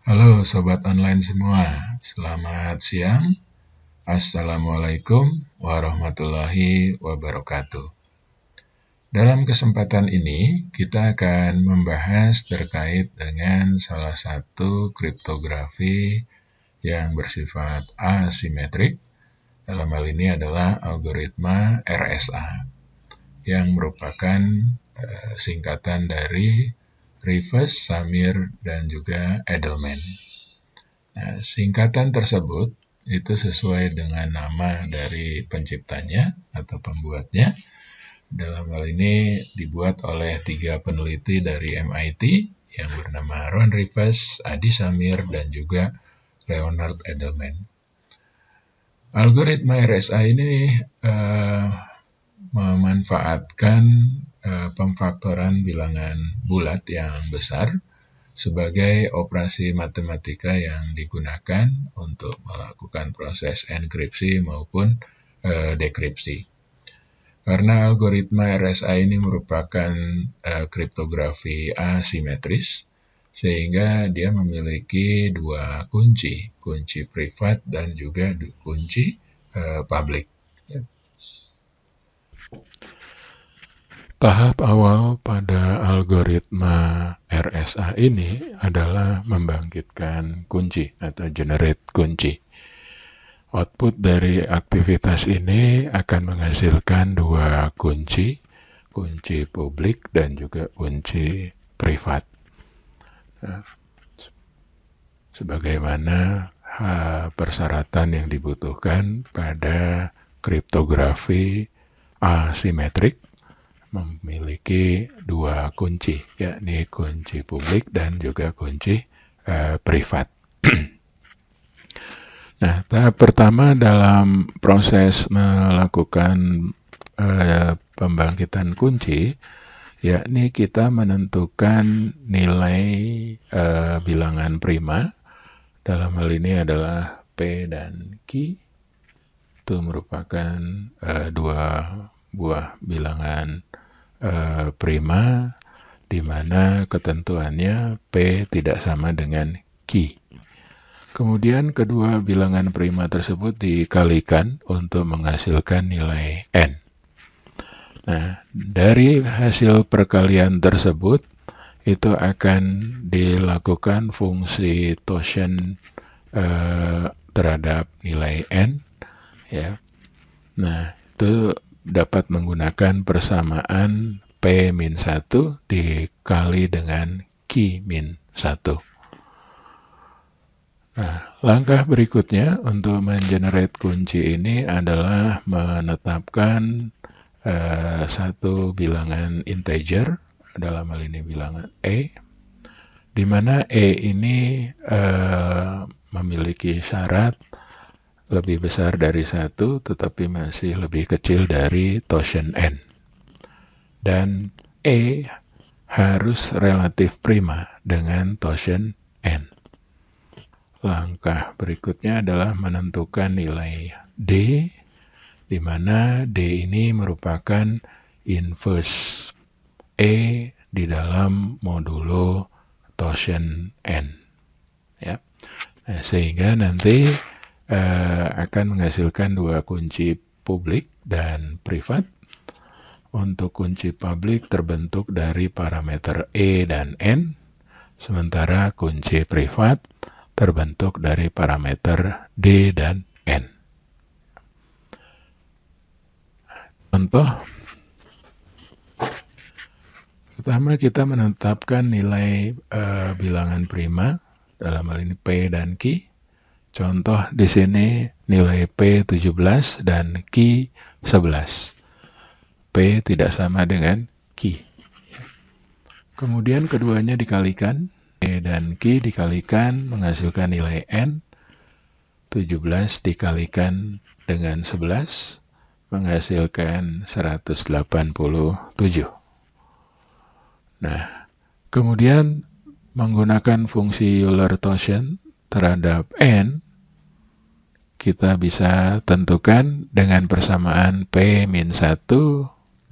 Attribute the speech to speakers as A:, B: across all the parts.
A: Halo Sobat Online semua, selamat siang. Assalamualaikum warahmatullahi wabarakatuh. Dalam kesempatan ini, kita akan membahas terkait dengan salah satu kriptografi yang bersifat asimetrik. Dalam hal ini adalah algoritma RSA, yang merupakan singkatan dari Rivest, Samir, dan juga Edelman. Nah, singkatan tersebut itu sesuai dengan nama dari penciptanya atau pembuatnya. Dalam hal ini dibuat oleh 3 peneliti dari MIT yang bernama Ron Rivest, Adi Samir, dan juga Leonard Edelman. Algoritma RSA ini memanfaatkan pemfaktoran bilangan bulat yang besar sebagai operasi matematika yang digunakan untuk melakukan proses enkripsi maupun dekripsi. Karena algoritma RSA ini merupakan kriptografi asimetris, sehingga dia memiliki 2 kunci, kunci privat dan juga kunci publik. Tahap awal pada algoritma RSA ini adalah membangkitkan kunci atau generate kunci. Output dari aktivitas ini akan menghasilkan 2 kunci, kunci publik dan juga kunci privat. Sebagaimana persyaratan yang dibutuhkan pada kriptografi asimetrik, memiliki 2 kunci, yakni kunci publik dan juga kunci privat. Nah, tahap pertama dalam proses melakukan pembangkitan kunci, yakni kita menentukan nilai bilangan prima. Dalam hal ini adalah P dan Q. Itu merupakan 2 buah bilangan prima, di mana ketentuannya P tidak sama dengan Q. Kemudian kedua bilangan prima tersebut dikalikan untuk menghasilkan nilai N. Nah, dari hasil perkalian tersebut itu akan dilakukan fungsi totient terhadap nilai N, ya. Nah, itu dapat menggunakan persamaan P-1 dikali dengan Q-1. Nah, langkah berikutnya untuk mengenerate kunci ini adalah menetapkan satu bilangan integer, dalam hal ini bilangan E, di mana E ini memiliki syarat lebih besar dari 1, tetapi masih lebih kecil dari totient N. Dan E harus relatif prima dengan totient N. Langkah berikutnya adalah menentukan nilai D, di mana D ini merupakan inverse E di dalam modulo totient N. Ya. Nah, sehingga nanti akan menghasilkan 2 kunci publik dan privat. Untuk kunci publik terbentuk dari parameter E dan N, sementara kunci privat terbentuk dari parameter D dan N. Contoh, pertama kita menetapkan nilai bilangan prima, dalam hal ini P dan Q. Contoh di sini nilai P 17 dan Q 11. P tidak sama dengan Q. Kemudian keduanya dikalikan, P dan Q dikalikan menghasilkan nilai N. 17 dikalikan dengan 11 menghasilkan 187. Nah, kemudian menggunakan fungsi Euler-Taussian terhadap N, kita bisa tentukan dengan persamaan P-1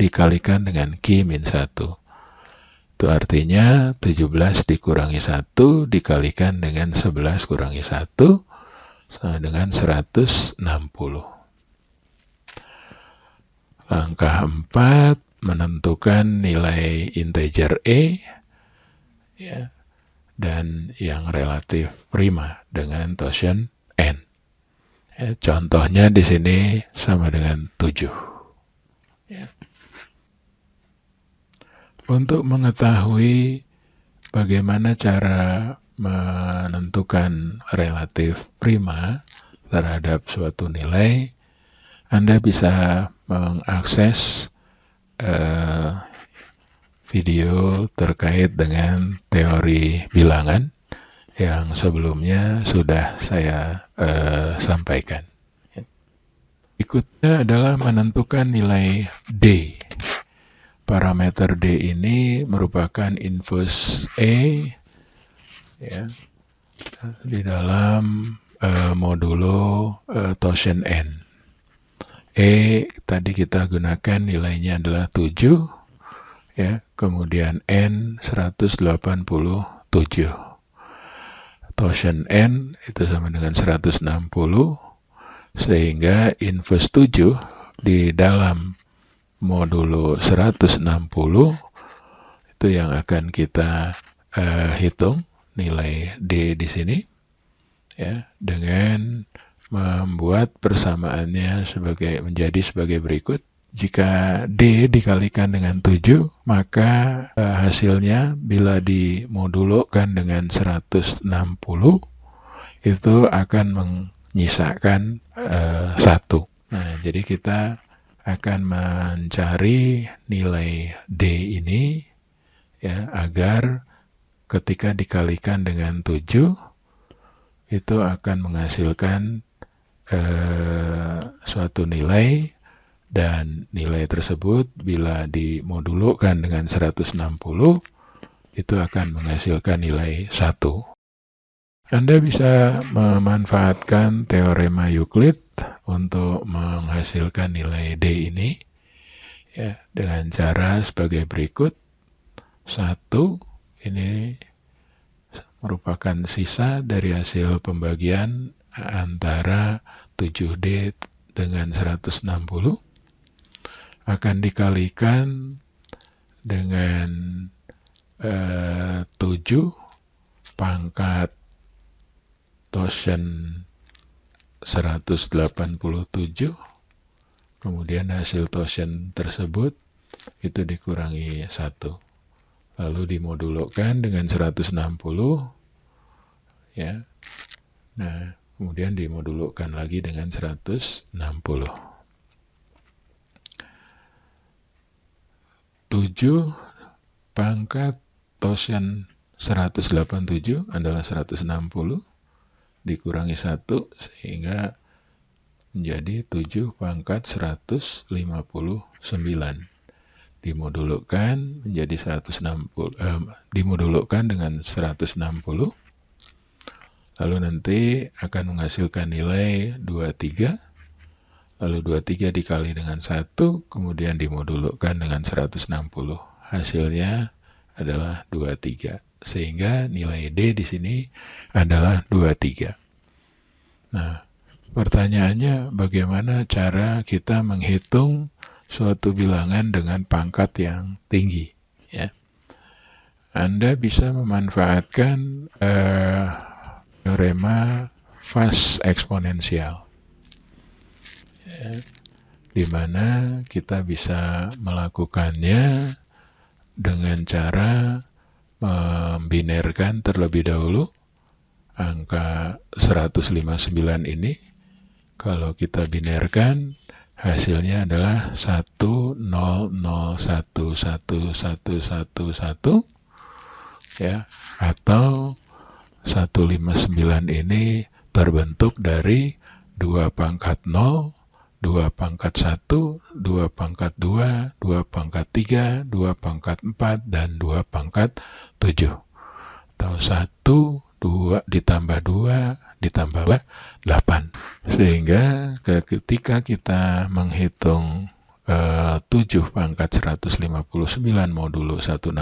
A: dikalikan dengan Q-1. Itu artinya 17 dikurangi 1 dikalikan dengan 11 kurangi 1 sama dengan 160. Langkah 4, menentukan nilai integer E ya, dan yang relatif prima dengan tosian N. Ya, contohnya di sini sama dengan 7. Ya. Untuk mengetahui bagaimana cara menentukan relatif prima terhadap suatu nilai, Anda bisa mengakses video terkait dengan teori bilangan yang sebelumnya sudah saya sampaikan. Berikutnya adalah menentukan nilai D. Parameter D ini merupakan inverse E ya, di dalam modulo tosian N. E tadi kita gunakan nilainya adalah 7 ya, kemudian N 187. Tosian N itu sama dengan 160, sehingga inverse 7 di dalam modulo 160 itu yang akan kita hitung nilai D di sini ya, dengan membuat persamaannya menjadi sebagai berikut. Jika D dikalikan dengan 7, maka hasilnya bila dimodulokan dengan 160 itu akan menyisakan 1. Nah, jadi kita akan mencari nilai D ini ya, agar ketika dikalikan dengan 7 itu akan menghasilkan suatu nilai, dan nilai tersebut bila dimodulokan dengan 160 itu akan menghasilkan nilai 1. Anda bisa memanfaatkan teorema Euclid untuk menghasilkan nilai D ini ya, dengan cara sebagai berikut. 1 ini merupakan sisa dari hasil pembagian antara 7D dengan 160 akan dikalikan dengan 7 pangkat tosian 187, kemudian hasil tosian tersebut itu dikurangi 1, lalu dimodulokan dengan 160 ya. Nah, kemudian dimodulokan lagi dengan 160. 7 pangkat tosian 187 adalah 160 dikurangi 1 sehingga menjadi 7 pangkat 159. Dimodulokan menjadi 160, dengan 160, lalu nanti akan menghasilkan nilai 23, lalu 23 dikali dengan 1, kemudian dimodulokan dengan 160. Hasilnya adalah 23, sehingga nilai D di sini adalah 23. Nah, pertanyaannya bagaimana cara kita menghitung suatu bilangan dengan pangkat yang tinggi ya. Anda bisa memanfaatkan teorema fast eksponensial ya, di mana kita bisa melakukannya dengan cara membinerkan terlebih dahulu angka 159 ini. Kalau kita binerkan, hasilnya adalah 100111111 ya, atau 159 ini terbentuk dari 2 pangkat 0, 2 pangkat 1, 2 pangkat 2, 2 pangkat 3, 2 pangkat 4, dan 2 pangkat 7. Atau 1, 2 ditambah 2 ditambah 8. Sehingga ketika kita menghitung 7 pangkat 159 modulo 160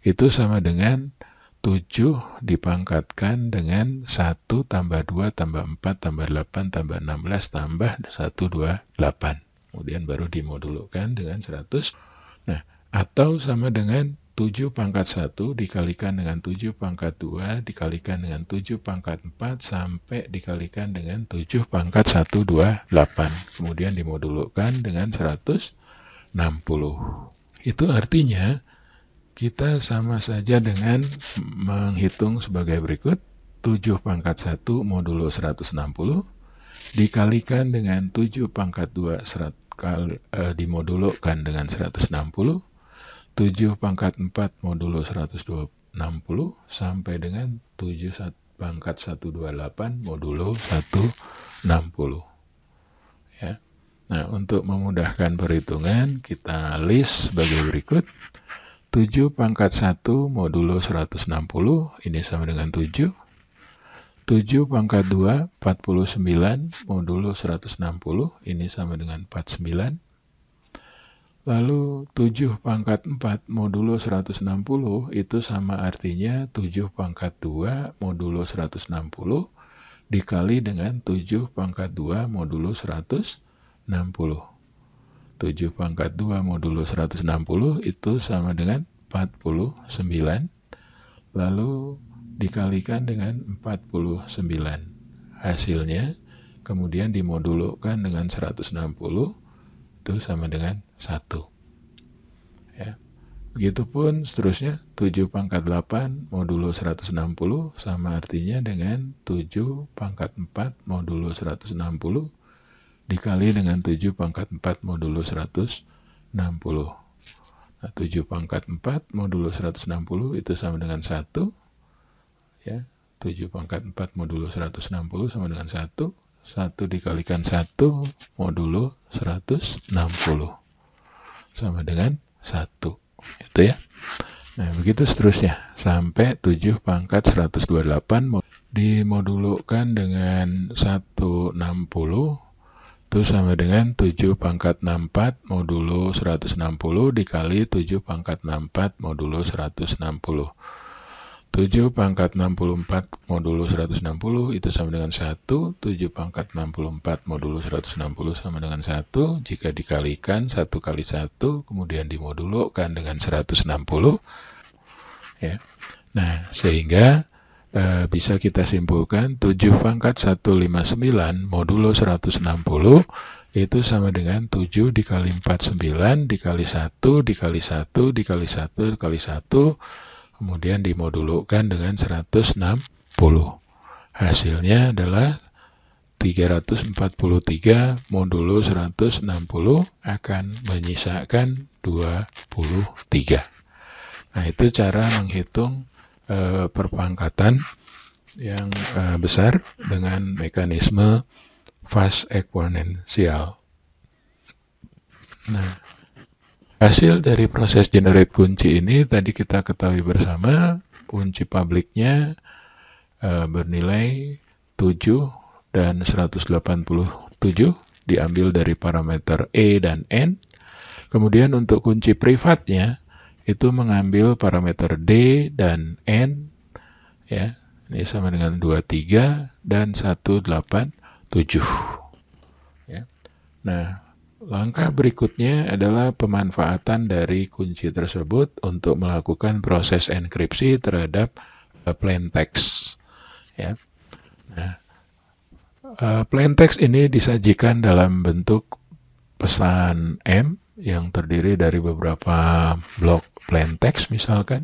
A: itu sama dengan 7 dipangkatkan dengan 1 tambah 2 tambah 4 tambah 8 tambah 16 tambah 128. Kemudian baru dimodulkan dengan 100. Nah, atau sama dengan 7 pangkat 1 dikalikan dengan 7 pangkat 2 dikalikan dengan 7 pangkat 4 sampai dikalikan dengan 7 pangkat 128. Kemudian dimodulkan dengan 160. Itu artinya kita sama saja dengan menghitung sebagai berikut. 7 pangkat 1 modulo 160 dikalikan dengan 7 pangkat 2 dimodulkan dengan 160. 7 pangkat 4 modulo 160 sampai dengan 7 pangkat 128 modulo 160. Ya. Nah, untuk memudahkan perhitungan, kita list sebagai berikut. 7 pangkat 1 modulo 160, ini sama dengan 7. 7 pangkat 2, 49 modulo 160, ini sama dengan 49. Lalu 7 pangkat 4 modulo 160 itu sama artinya 7 pangkat 2 modulo 160 dikali dengan 7 pangkat 2 modulo 160. 7 pangkat 2 modulo 160 itu sama dengan 49. Lalu dikalikan dengan 49. Hasilnya kemudian dimodulkan dengan 160. Itu sama dengan 1. Ya. Begitupun seterusnya 7 pangkat 8 modulo 160 sama artinya dengan 7 pangkat 4 modulo 160 dikali dengan 7 pangkat 4 modulo 160. Nah, 7 pangkat 4 modulo 160 itu sama dengan 1. Ya, 7 pangkat 4 modulo 160 sama dengan 1. 1 dikalikan 1 modulo 160 sama dengan 1. Itu ya. Nah, begitu seterusnya sampai 7 pangkat 128 dimodulkan dengan 160 itu sama dengan 7 pangkat 64 modulo 160 dikali 7 pangkat 64 modulo 160. 7 pangkat 64 modulo 160 itu sama dengan 1. 7 pangkat 64 modulo 160 sama dengan 1. Jika dikalikan 1 kali 1, kemudian dimodulkan dengan 160. Ya. Nah, sehingga bisa kita simpulkan 7 pangkat 159 modulo 160 itu sama dengan 7 dikali 49 dikali 1 dikali 1 dikali 1 dikali 1 kemudian dimodulkan dengan 160. Hasilnya adalah 343 modulo 160 akan menyisakan 23. Nah, itu cara menghitung perpangkatan yang besar dengan mekanisme fast eksponensial. Nah, hasil dari proses generate kunci ini tadi kita ketahui bersama, kunci publiknya bernilai 7 dan 187 diambil dari parameter E dan N. Kemudian untuk kunci privatnya itu mengambil parameter D dan N, ya, ini sama dengan 23 dan 187. Ya. Nah, langkah berikutnya adalah pemanfaatan dari kunci tersebut untuk melakukan proses enkripsi terhadap plain text. Ya. Nah, plain text ini disajikan dalam bentuk pesan M yang terdiri dari beberapa blok plain text, misalkan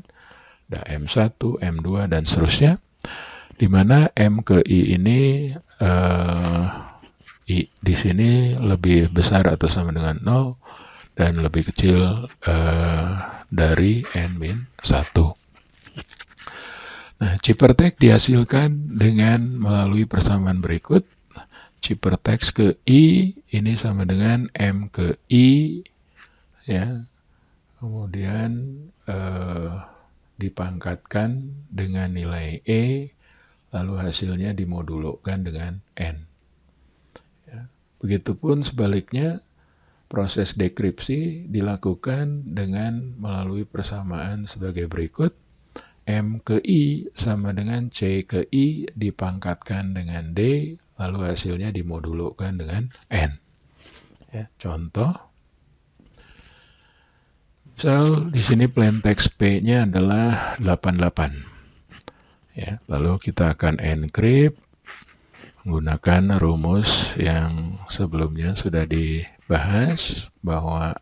A: ada M1, M2 dan seterusnya, di mana M ke I ini I di sini lebih besar atau sama dengan 0 dan lebih kecil dari N-1. Nah, ciphertext dihasilkan dengan melalui persamaan berikut. Ciphertext ke I ini sama dengan M ke I, ya. Kemudian dipangkatkan dengan nilai E, lalu hasilnya dimodulkan dengan N. Begitupun sebaliknya, proses dekripsi dilakukan dengan melalui persamaan sebagai berikut. M ke I sama dengan C ke I dipangkatkan dengan D, lalu hasilnya dimodulkan dengan N. Ya, contoh, misal di sini plain text P-nya adalah 88. Ya, lalu kita akan encrypt menggunakan rumus yang sebelumnya sudah dibahas, bahwa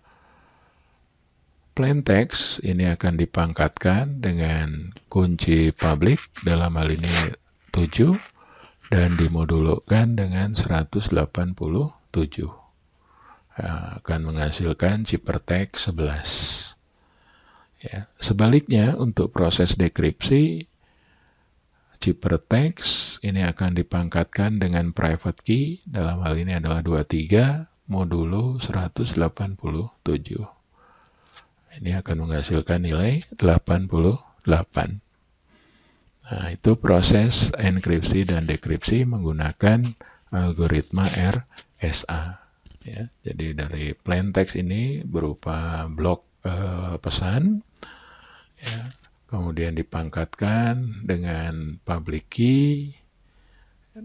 A: plain text ini akan dipangkatkan dengan kunci public, dalam hal ini 7, dan dimodulkan dengan 187. Akan menghasilkan ciphertext 11. Ya. Sebaliknya, untuk proses dekripsi, ciphertext ini akan dipangkatkan dengan private key, dalam hal ini adalah 23, modulo 187. Ini akan menghasilkan nilai 88. Nah, itu proses enkripsi dan dekripsi menggunakan algoritma RSA. Ya, jadi dari plain text ini berupa blok pesan, ya, kemudian dipangkatkan dengan public key.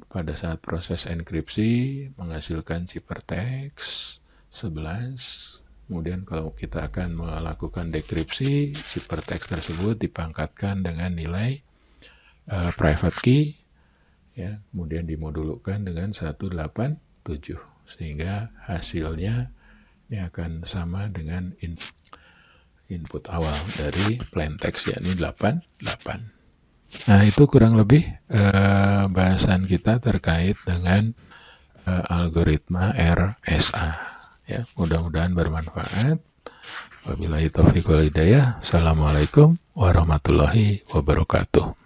A: Pada saat proses enkripsi menghasilkan ciphertext 11. Kemudian kalau kita akan melakukan dekripsi, ciphertext tersebut dipangkatkan dengan nilai private key, ya, kemudian dimodulkan dengan 187, sehingga hasilnya ini akan sama dengan input awal dari plain text, yakni 88. Nah, itu kurang lebih bahasan kita terkait dengan algoritma RSA. Ya, mudah-mudahan bermanfaat. Wabillahi taufiq wal hidayah. Assalamualaikum warahmatullahi wabarakatuh.